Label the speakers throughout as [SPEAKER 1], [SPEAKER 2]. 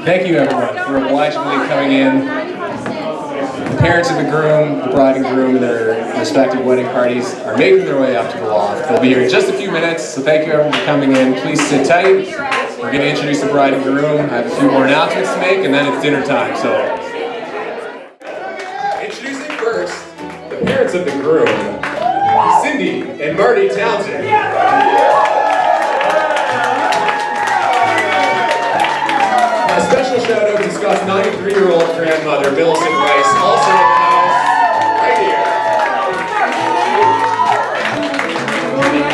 [SPEAKER 1] Thank you everyone for obligingly coming in. The parents of the groom, the bride and groom, and their respective wedding parties are making their way up to the loft. They'll be here in just a few minutes, so thank you everyone for coming in. Please sit tight. We're going to introduce the bride and groom. I have a few more announcements to make, and then it's dinner time. So, introducing first, the parents of the groom, Cindy and Marty Townsend. A special shout out to Scott's 93-year-old grandmother, Millicent Rice, also in the house, right here.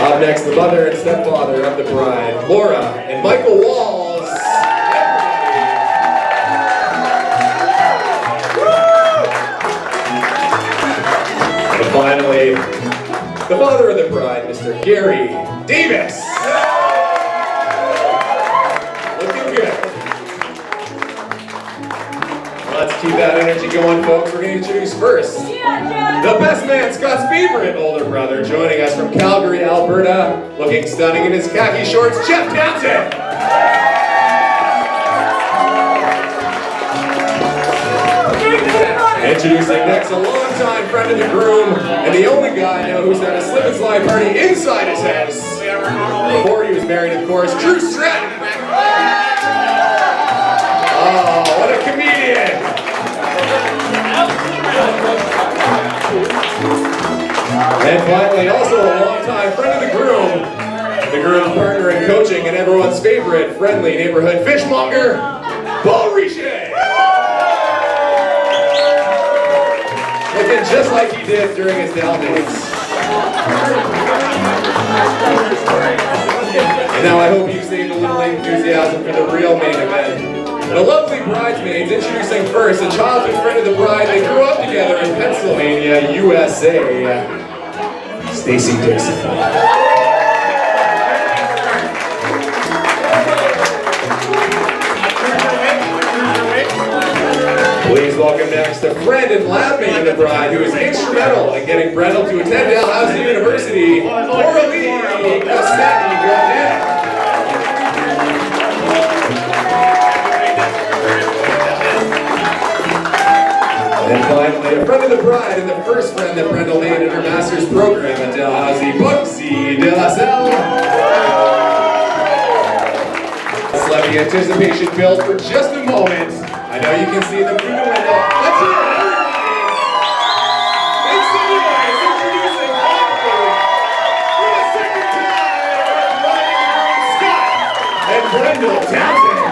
[SPEAKER 1] Up next, the mother and stepfather of the bride, Laura and Michael Walls. And finally, the father of the bride, Mr. Gary Davis. Looking good. Let's keep that energy going, folks. We're going to introduce first the best man, Scott's favorite older brother, joining us from Calgary, Alberta, looking stunning in his khaki shorts, Jeff Townsend. Introducing next, a longtime friend of the groom, and the only guy I know who's had a slip and slide party inside his house. Before he was married, of course, Drew Stratton. Oh, what a comedian! And finally, also a longtime friend of the groom's partner in coaching, and everyone's favorite friendly neighborhood fishmonger, Paul Richer! Looking just like he did during his Dell days. And now I hope you saved a little enthusiasm for the real main event. The lovely bridesmaids, introducing first a childhood friend of the bride. They grew up together in Pennsylvania, USA. Stacy Dixon. Please welcome next a friend and lab mate of the bride who is instrumental in getting Brendel to attend Dalhousie University, Coralie Cassani-Gaudet. And finally, a friend of the bride and the first friend that Brendel made in her master's program at Dalhousie, Bugsy De La Salle. Let's let the anticipation build for just a moment. I know you can see them through the window. Let's hear it, everybody! Make some noise, introducing Hopefully, for the second time, Scott and Brendel Townsend.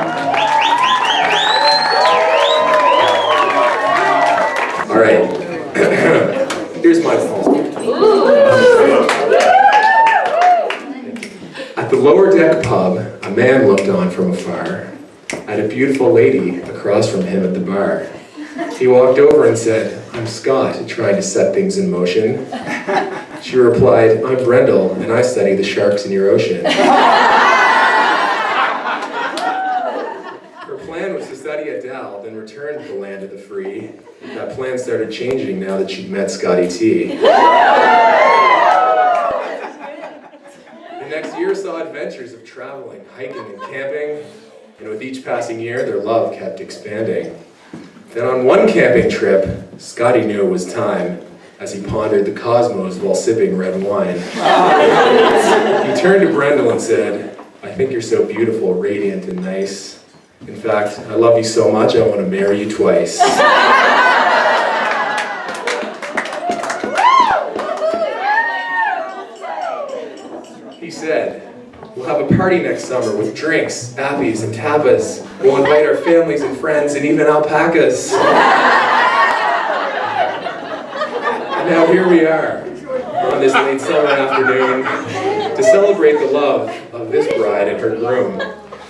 [SPEAKER 1] All right, here's my phone. At the lower deck pub, a man looked on from afar at a beautiful lady across from him at the bar. He walked over and said, "I'm Scott, trying to set things in motion." She replied, "I'm Brendel, and I study the sharks in your ocean." Her plan was to study at Dal, then return to the land of the free. That plan started changing now that she'd met Scotty T. The next year saw adventures of traveling, hiking, and camping, and with each passing year, their love kept expanding. Then on one camping trip, Scotty knew it was time as he pondered the cosmos while sipping red wine. He turned to Brendel and said, "I think you're so beautiful, radiant, and nice. In fact, I love you so much, I want to marry you twice." He said, "We'll have a party next summer with drinks, appies, and tapas. We'll invite our families and friends and even alpacas." And now here we are on this late summer afternoon to celebrate the love of this bride and her groom.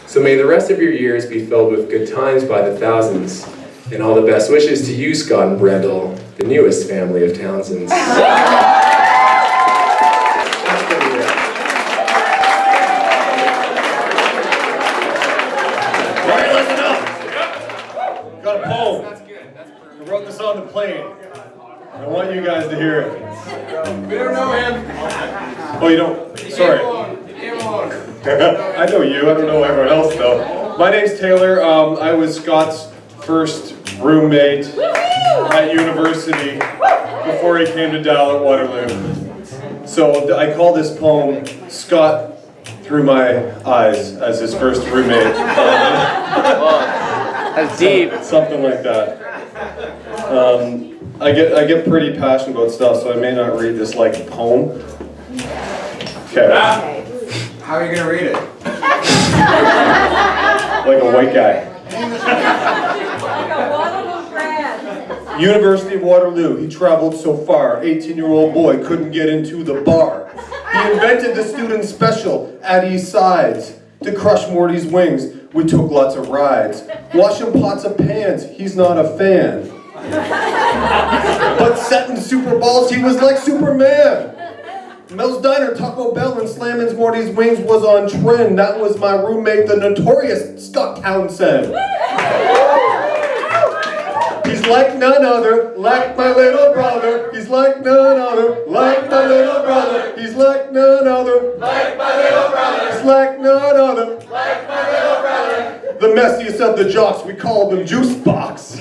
[SPEAKER 1] So may the rest of your years be filled with good times by the thousands, and all the best wishes to you, Scott and Brendel, the newest family of Townsends.
[SPEAKER 2] On the plane. I want you guys to hear it.
[SPEAKER 3] We don't know him.
[SPEAKER 2] Oh, you don't? Sorry. I know you. I don't know everyone else though. My name's Taylor. I was Scott's first roommate at university before he came to Dal at Waterloo. So I call this poem Scott Through My Eyes as his first roommate.
[SPEAKER 4] That's deep.
[SPEAKER 2] Something like that. I get pretty passionate about stuff, so I may not read this like a poem. Okay.
[SPEAKER 3] How are you gonna read it?
[SPEAKER 2] Like a white guy. University of Waterloo, he traveled so far, 18-year-old boy couldn't get into the bar. He invented the student special at East Sides. To crush Morty's wings, we took lots of rides. Washing pots of pans, he's not a fan. But setting Super Balls, he was like Superman. Mel's Diner, Taco Bell, and Slammin's Morty's Wings was on trend. That was my roommate, the notorious Scott Townsend. He's like none other, like my little brother. He's like none other, like my little brother. He's like none other, like my little brother. He's like none other, like my little brother. The messiest of the jocks, we called him Juice Box.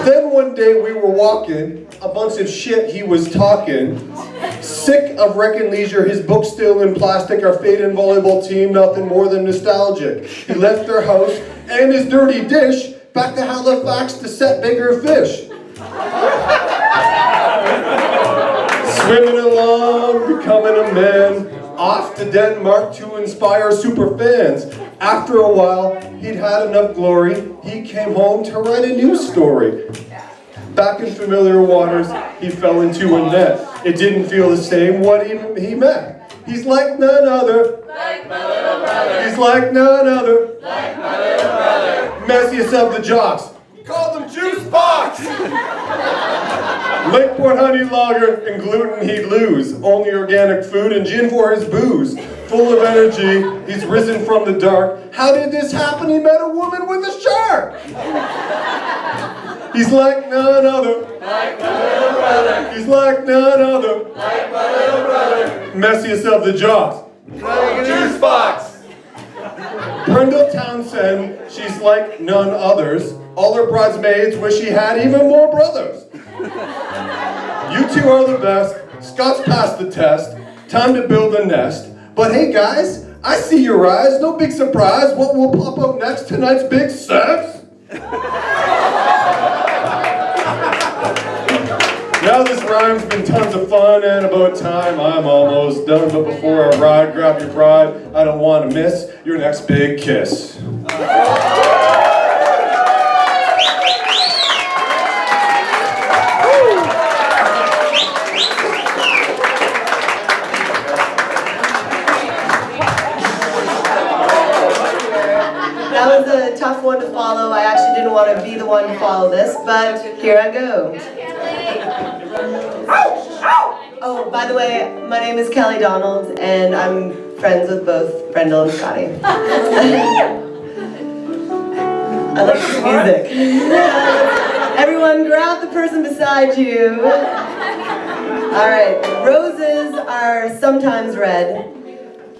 [SPEAKER 2] Then one day we were walking, a bunch of shit he was talking. Sick of Wreck and Leisure, his book still in plastic, our fate and volleyball team, nothing more than nostalgic. He left their house and his dirty dish, back to Halifax to set bigger fish. Swimming along, becoming a man, off to Denmark to inspire super fans. After a while, he'd had enough glory, he came home to write a news story. Back in familiar waters, he fell into a net. It didn't feel the same what he met. He's like none other, like my little brother. He's like none other, like my little brother. Messiest of the jocks, call them Juice Box. Lakeport honey lager and gluten he'd lose. Only organic food and gin for his booze. Full of energy, he's risen from the dark. How did this happen? He met a woman with a shark. He's like none other, like my little brother. He's like none other, like my little brother. Messiest of the jocks, Juice Box. Brenda Townsend, she's like none others. All her bridesmaids wish she had even more brothers. You two are the best. Scott's passed the test. Time to build a nest. But hey guys, I see your eyes. No big surprise. What will pop up next? Tonight's big sex? Now this rhyme's been tons of fun, and about time I'm almost done. But before I ride, grab your pride. I don't want to miss your next big kiss.
[SPEAKER 5] That was a tough one to follow. I actually didn't want to be the one to follow this, but here I go. Oh, by the way, my name is Kelly Donald, and I'm friends with both Brendel and Scotty. I like this music. Everyone, grab the person beside you. All right, roses are sometimes red,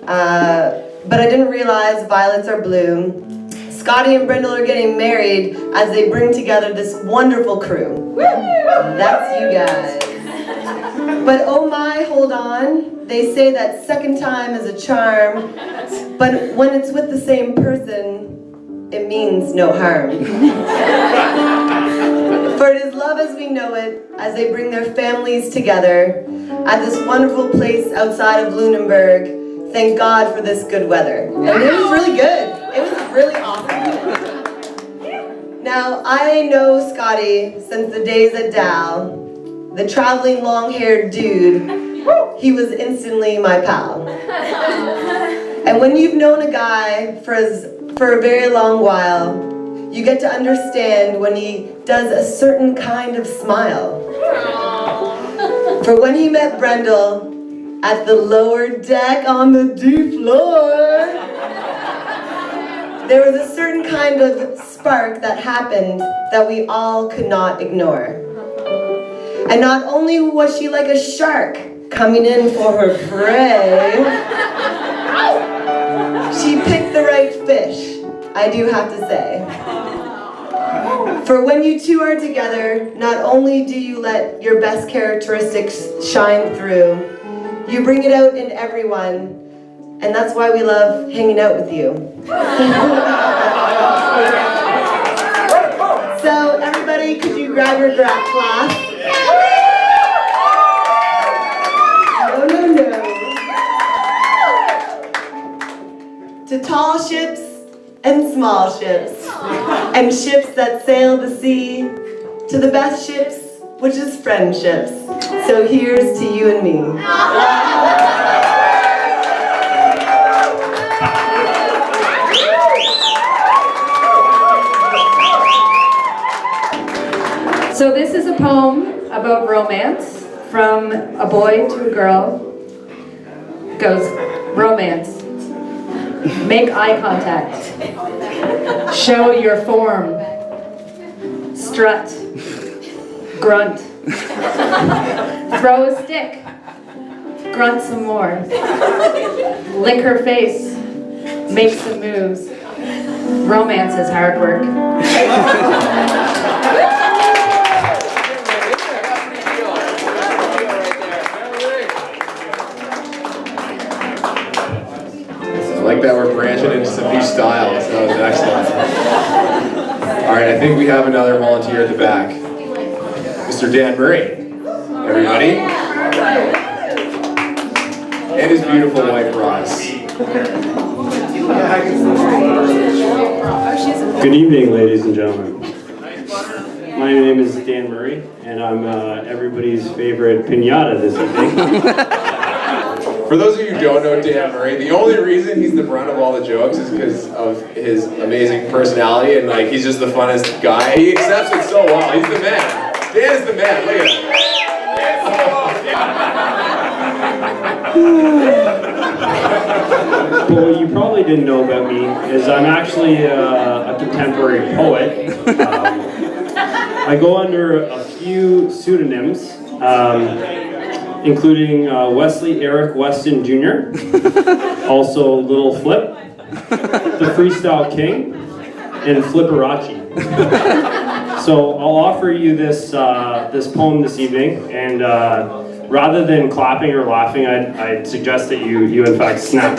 [SPEAKER 5] but I didn't realize violets are blue. Scotty and Brendel are getting married as they bring together this wonderful crew. That's you guys. But oh my, hold on. They say that second time is a charm, but when it's with the same person, it means no harm. For it is love as we know it, as they bring their families together at this wonderful place outside of Lunenburg. Thank God for this good weather. And it was really good. It was really awesome. Now, I know Scotty since the days at Dal, the traveling long-haired dude. He was instantly my pal. And when you've known a guy for a very long while, you get to understand when he does a certain kind of smile. For when he met Brendel at the lower deck on the D floor, there was a certain kind of spark that happened that we all could not ignore. And not only was she like a shark coming in for her prey, she picked the right fish I do have to say. For when you two are together, not only do you let your best characteristics shine through, you bring it out in everyone, and that's why we love hanging out with you. So everybody, could you grab your class? No. To tall ships and small ships, and ships that sail the sea, to the best ships, which is friendships. So here's to you and me.
[SPEAKER 4] So this is a poem about romance from a boy to a girl. It goes, romance. Make eye contact. Show your form. Strut. Grunt. Throw a stick. Grunt some more. Lick her face. Make some moves. Romance is hard work.
[SPEAKER 1] I like that we're branching into some new styles. That was excellent. All right, I think we have another volunteer at the back. Mr. Dan Murray. Everybody. And his beautiful wife, Ross.
[SPEAKER 6] Good evening, ladies and gentlemen. My name is Dan Murray, and I'm everybody's favorite piñata this evening.
[SPEAKER 1] For those of you who don't know Dan Murray, the only reason he's the brunt of all the jokes is because of his amazing personality, and like he's just the funnest guy. He accepts it so well. He's the man. Dan is the man. Look at him.
[SPEAKER 6] Well, what you probably didn't know about me is I'm actually a contemporary poet. I go under a few pseudonyms, including Wesley Eric Weston Jr., also Little Flip, the Freestyle King, and Flipperachi. So I'll offer you this this poem this evening, and rather than clapping or laughing, I'd suggest that you in fact snap.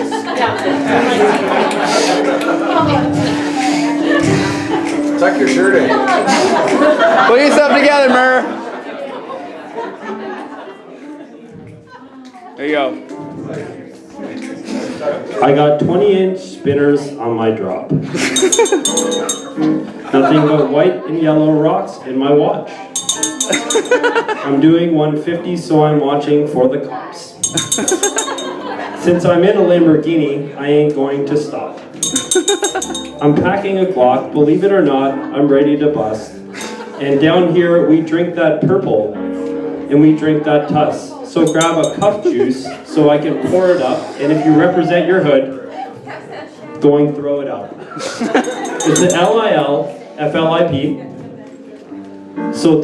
[SPEAKER 3] Tuck your shirt in. Put yourself together, Murr. There you go.
[SPEAKER 6] I got 20-inch spinners on my drop. Nothing but white and yellow rocks in my watch. I'm doing 150, so I'm watching for the cops. Since I'm in a Lamborghini, I ain't going to stop. I'm packing a Glock, believe it or not, I'm ready to bust. And down here, we drink that purple, and we drink that tuss. So grab a cup juice, so I can pour it up, and if you represent your hood, going throw it up. It's an LILFLIP. So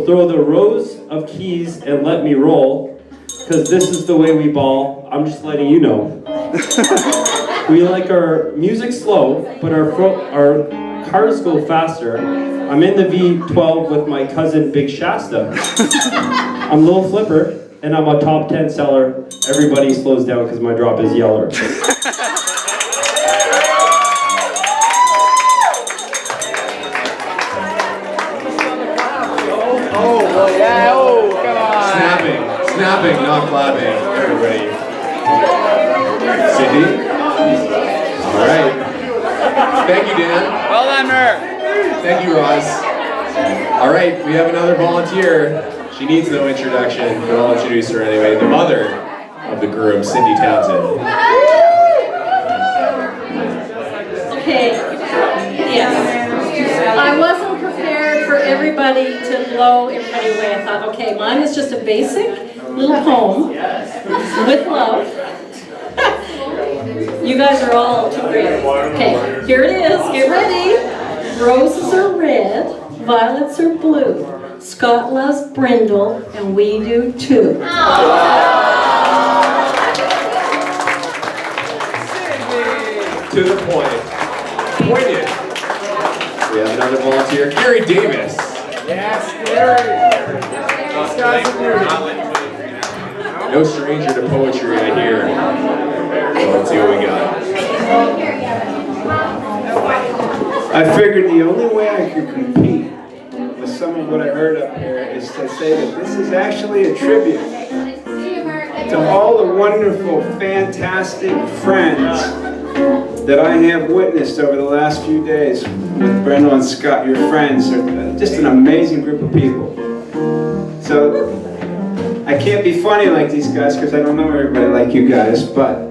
[SPEAKER 6] throw the rows of keys and let me roll, cause this is the way we ball. I'm just letting you know. We like our music slow, but our cars go faster. I'm in the V12 with my cousin Big Shasta. I'm Little Flipper, and I'm a top 10 seller. Everybody slows down because my drop is yeller.
[SPEAKER 1] Snapping, not clapping. Everybody. Cindy? All right. Thank you, Dan.
[SPEAKER 3] Well done, Murr.
[SPEAKER 1] Thank you, Ross. All right, we have another volunteer. She needs no introduction, but I'll introduce her anyway. The mother of the groom, Cindy Townsend.
[SPEAKER 4] Okay, yes. I wasn't prepared for everybody to blow everybody away. I thought, okay, mine is just a basic little poem with love. You guys are all too great. Okay, here it is. Get ready. Roses are red, violets are blue. Scott loves Brindle, and we do too.
[SPEAKER 1] to the point. Poignant. We have another volunteer, Gary Davis.
[SPEAKER 3] Yes, Gary.
[SPEAKER 1] No stranger to poetry, I hear. So let's see what we got.
[SPEAKER 7] I figured the only way I could compete with some of what I heard up here is to say that this is actually a tribute to all the wonderful, fantastic friends that I have witnessed over the last few days with Brendel and Scott. Your friends are just an amazing group of people. So I can't be funny like these guys because I don't know everybody like you guys, but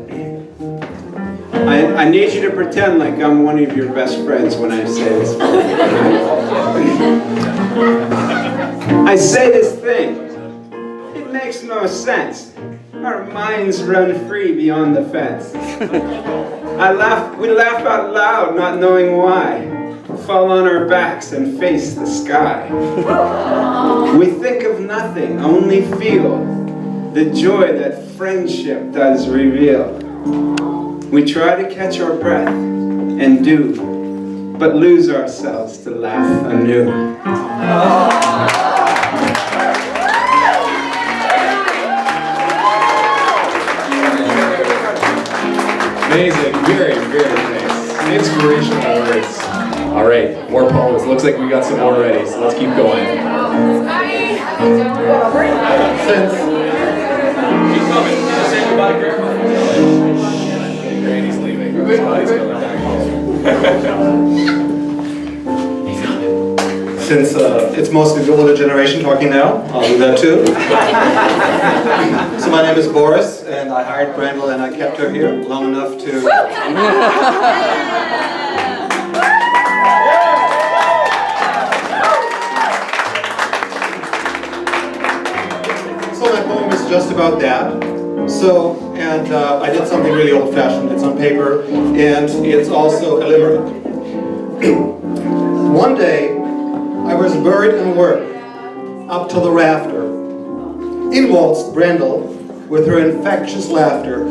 [SPEAKER 7] I need you to pretend like I'm one of your best friends when I say this. I say this thing. It makes no sense. Our minds run free beyond the fence. We laugh out loud, not knowing why. Fall on our backs and face the sky. We think of nothing, only feel the joy that friendship does reveal. We try to catch our breath and do, but lose ourselves to laugh anew.
[SPEAKER 1] Amazing, very, very nice. Inspirational words. All right, more poems. Looks like we got some more ready, so let's keep going. Keep coming. Just say goodbye to Grandma. Granny's leaving. Scotty's coming back home.
[SPEAKER 2] Since it's mostly the older generation talking now, I'll do that too. So my name is Boris, and I hired Brendel, and I kept her here long enough to... So my poem is just about that. So, and I did something really old-fashioned. It's on paper, and it's also a limerick. One day, I was buried in work, up to the rafter. In waltzed Brendel with her infectious laughter.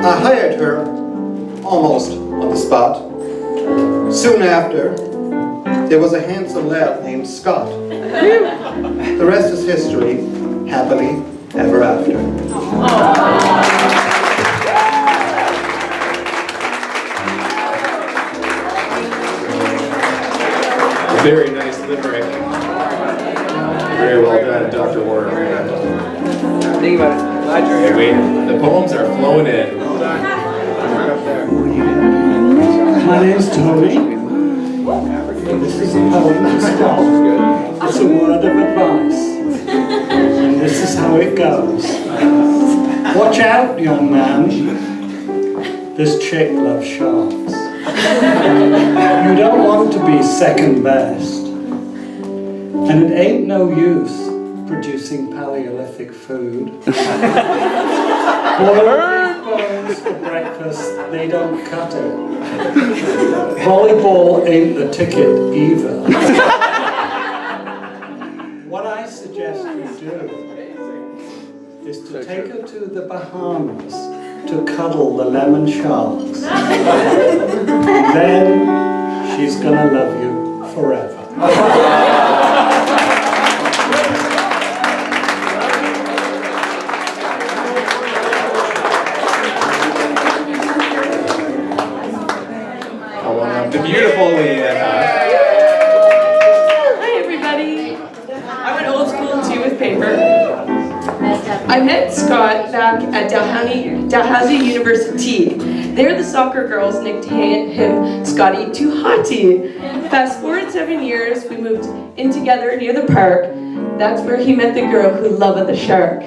[SPEAKER 2] I hired her, almost on the spot. Soon after, there was a handsome lad named Scott. The rest is history, happily ever after.
[SPEAKER 1] Very nice limerick. Very well done, Dr. Warner.
[SPEAKER 3] Think about it. Glad you're here.
[SPEAKER 1] Wait, the poems are flowing in.
[SPEAKER 8] My name's Tony. This is a poem to Scott. It's a word of advice. And this is how it goes. Watch out, young man. This chick loves sharks. You don't want to be second best. And it ain't no use producing Paleolithic food. Boiled bones for breakfast, they don't cut it. Volleyball ain't the ticket either. What I suggest you do is to take her to the Bahamas to cuddle the lemon sharks. Then she's gonna love you forever.
[SPEAKER 1] The beautiful Leanna.
[SPEAKER 9] Hi everybody. I went old school too with paper. I met Scott back at Dalhousie University. There the soccer girls nicked him Scotty Too Hottie. Fast forward 7 years, we moved in together near the park. That's where he met the girl who loved the shark.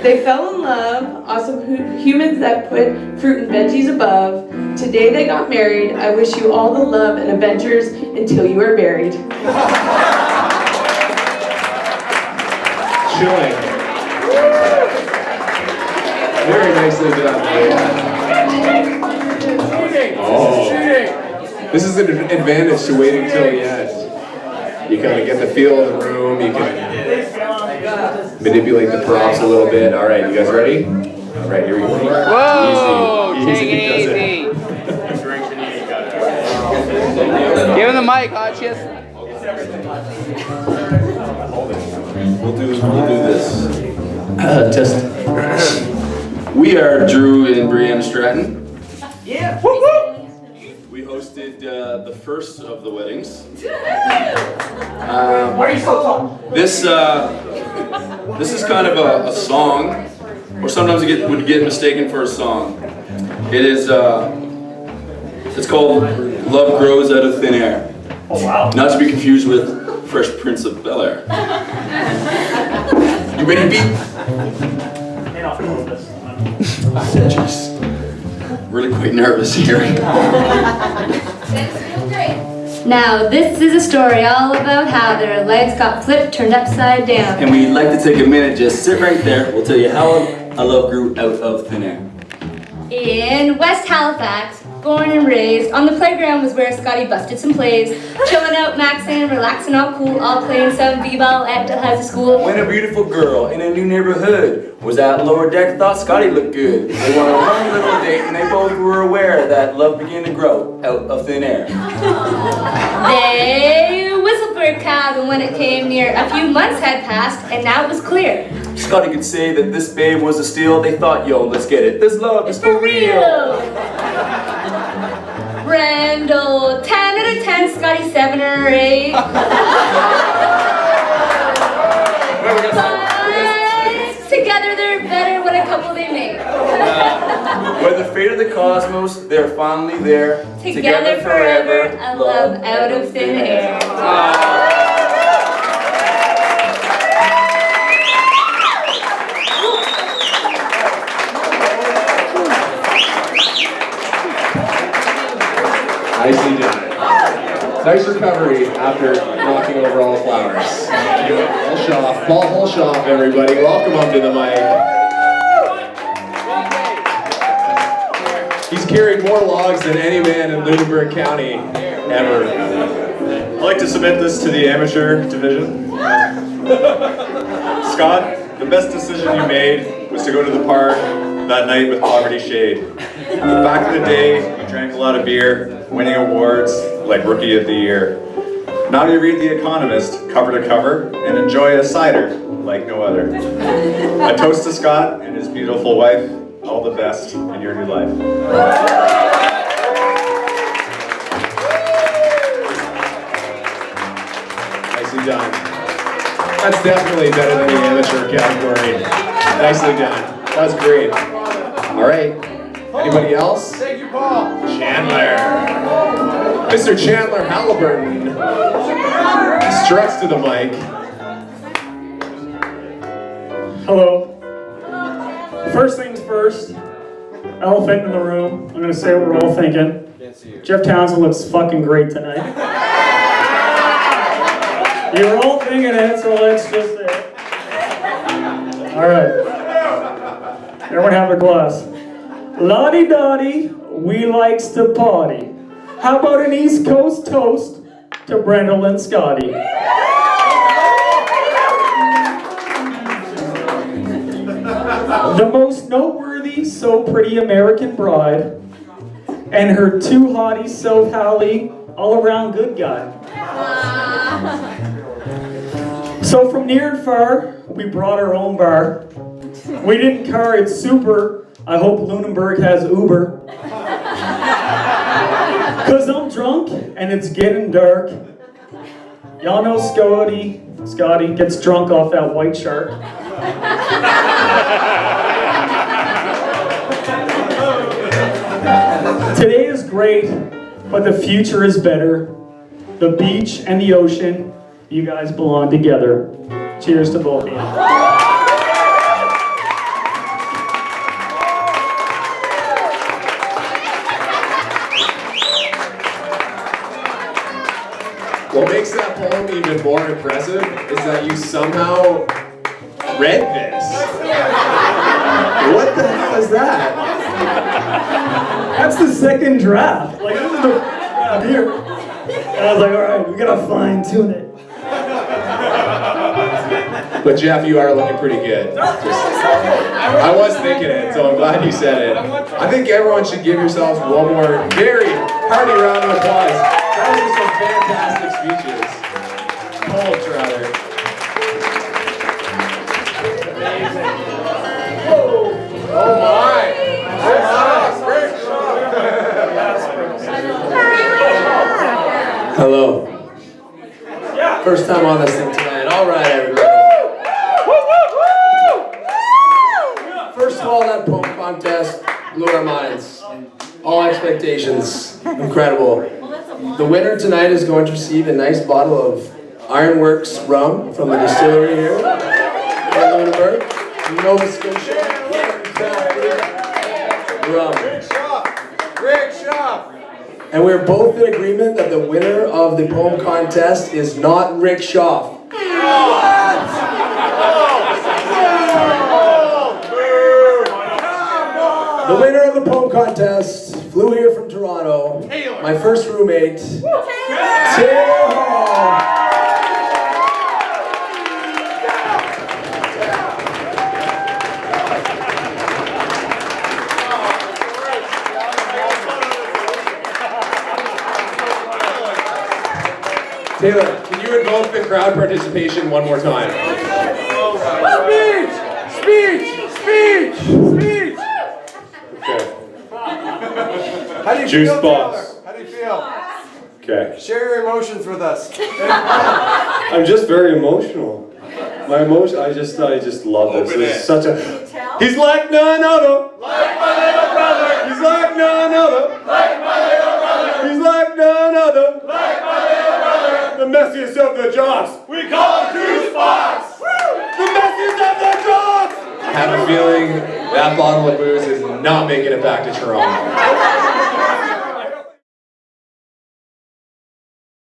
[SPEAKER 9] They fell in love, awesome humans that put fruit and veggies above. Today they got married. I wish you all the love and adventures until you are buried.
[SPEAKER 1] Chilling. Very nicely done. Oh. This is an advantage to waiting till the end. You kind of get the feel of the room. You can manipulate the props a little bit. All right, you guys ready? All right, here we go.
[SPEAKER 3] Whoa,
[SPEAKER 1] Easy.
[SPEAKER 3] take it
[SPEAKER 1] Does
[SPEAKER 3] easy.
[SPEAKER 1] it.
[SPEAKER 3] Give him the mic, Hodges.
[SPEAKER 10] We'll do this. Test. We are Drew and Brianna Stratton.
[SPEAKER 3] Yeah.
[SPEAKER 10] We hosted the first of the weddings.
[SPEAKER 3] Why are you so tall?
[SPEAKER 10] This is kind of a song, or sometimes it would get mistaken for a song. It is it's called "Love Grows Out of Thin Air."
[SPEAKER 3] Oh wow!
[SPEAKER 10] Not to be confused with Fresh Prince of Bel-Air. You ready, beat? Jeez. Really quite nervous here.
[SPEAKER 11] Now, this is a story all about how their legs got flipped, turned upside down.
[SPEAKER 10] And we'd like to take a minute, just sit right there. We'll tell you how a love grew out of thin air.
[SPEAKER 11] In West Halifax, born and raised, on the playground was where Scotty busted some plays, chilling out, maxing, relaxing, all cool, all playing some b-ball at Dalhousie School.
[SPEAKER 10] When a beautiful girl in a new neighborhood was at lower deck, thought Scotty looked good. They went on one little date and they both were aware that love began to grow out of thin air.
[SPEAKER 11] They whistled for a cab, and when it came near, a few months had passed, and now it was clear.
[SPEAKER 10] Scotty could say that this babe was a steal. They thought, yo, let's get it. This love is for real.
[SPEAKER 11] Randall, 10 out of 10, Scotty 7 or 8. But together they're better. What a couple they make.
[SPEAKER 10] By the fate of the cosmos, they're finally there.
[SPEAKER 11] Together forever, a love out of thin air.
[SPEAKER 1] Nicely done. Nice recovery after knocking over all the flowers. Holshoff, Paul Holshoff, everybody. Welcome him to the mic. He's carried more logs than any man in Lunenburg County ever.
[SPEAKER 2] I'd like to submit this to the amateur division. Scott, the best decision you made was to go to the park that night with Poverty Shade. Back in the day, you drank a lot of beer, winning awards like Rookie of the Year. Now you read The Economist cover to cover and enjoy a cider like no other. A toast to Scott and his beautiful wife. All the best in your new life.
[SPEAKER 1] Nicely done. That's definitely better than the amateur category. Nicely done. That was great. All right. Anybody else?
[SPEAKER 3] Thank you, Paul.
[SPEAKER 1] Chandler. Mr. Chandler Halliburton struts to the mic.
[SPEAKER 8] Hello. First things first, elephant in the room. I'm gonna say what we're all thinking. Jeff Townsend looks fucking great tonight. You're all thinking it, so let's just say it. All right. Everyone have a glass. Lottie-dottie, we likes to party. How about an East Coast toast to Brendel and Scotty? The most noteworthy, so pretty American bride, and her two hotties, South Halley, all around good guy. So from near and far, we brought our own bar. We didn't car it super. I hope Lunenburg has Uber. Cause I'm drunk and it's getting dark. Y'all know Scotty gets drunk off that white shark. Today is great, but the future is better. The beach and the ocean, you guys belong together. Cheers to both of you.
[SPEAKER 1] What makes that poem even more impressive is that you somehow read this. What the hell is that?
[SPEAKER 8] That's the second draft. Like, this is the draft here. And I was like, all right, we gotta fine tune it.
[SPEAKER 1] But Jeff, you are looking pretty good. I was thinking it, so I'm glad you said it. I think everyone should give yourselves one more very hearty round of applause. Those are some fantastic speeches. Polks, rather. Amazing. Oh my!
[SPEAKER 3] Hello. First time on this thing tonight. All right, everybody. First of all, that poem contest blew our minds. All expectations. Incredible. The winner tonight is going to receive a nice bottle of Ironworks rum from the distillery here in Lunenburg, Nova Scotia. Rum.
[SPEAKER 2] Rick Schaff.
[SPEAKER 3] And we're both in agreement that the winner of the poem contest is not Rick Schaff. The winner of the poem contest flew here from Toronto. My first roommate, Taylor Hall.
[SPEAKER 1] Taylor, can you invoke the crowd participation one more time?
[SPEAKER 2] Speech!
[SPEAKER 3] Okay.
[SPEAKER 2] How do you
[SPEAKER 3] Juice
[SPEAKER 2] feel,
[SPEAKER 3] box.
[SPEAKER 2] Taylor? How do you feel?
[SPEAKER 3] Okay.
[SPEAKER 2] Share your emotions with us.
[SPEAKER 3] I'm just very emotional. My emotion, I just love this. It's such a. He's like none other.
[SPEAKER 2] Like my little brother.
[SPEAKER 3] He's like none other.
[SPEAKER 2] Like my little brother.
[SPEAKER 3] He's like none other.
[SPEAKER 2] Like my little brother.
[SPEAKER 3] The messiest of the jocks.
[SPEAKER 2] We call him Juice Box.
[SPEAKER 3] The messiest of the jocks.
[SPEAKER 1] I have a feeling that bottle of booze is not making it back to Toronto.